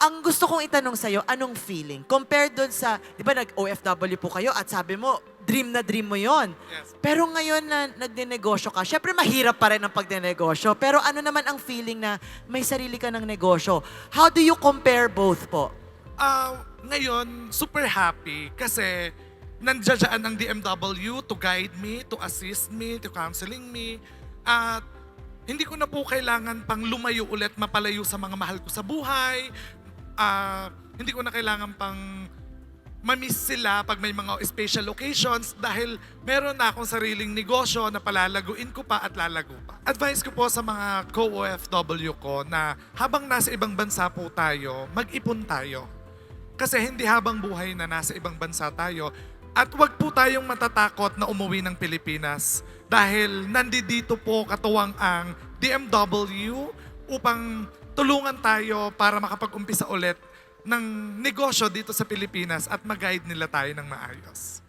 Ang gusto kong itanong sa'yo, anong feeling? Compared doon sa, di ba nag-OFW po kayo at sabi mo, dream na dream mo yon. Yes. Pero ngayon na nagdenegosyo ka, syempre mahirap pa rin ang pagdenegosyo. Pero ano naman ang feeling na may sarili ka ng negosyo? How do you compare both po? Ngayon, super happy kasi nandiyan ang DMW to guide me, to assist me, to counseling me. At hindi ko na po kailangan pang lumayo ulit, mapalayo sa mga mahal ko sa buhay. Hindi ko na kailangan pang mamiss sila pag may mga special occasions dahil meron na akong sariling negosyo na palalaguin ko pa at lalago pa. Advice ko po sa mga co-OFW ko na habang nasa ibang bansa po tayo, mag-ipon tayo. Kasi hindi habang buhay na nasa ibang bansa tayo at wag po tayong matatakot na umuwi ng Pilipinas dahil nandito po katuwang ang DMW upang tulungan tayo para makapag-umpisa ulit ng negosyo dito sa Pilipinas at mag-guide nila tayo ng maayos.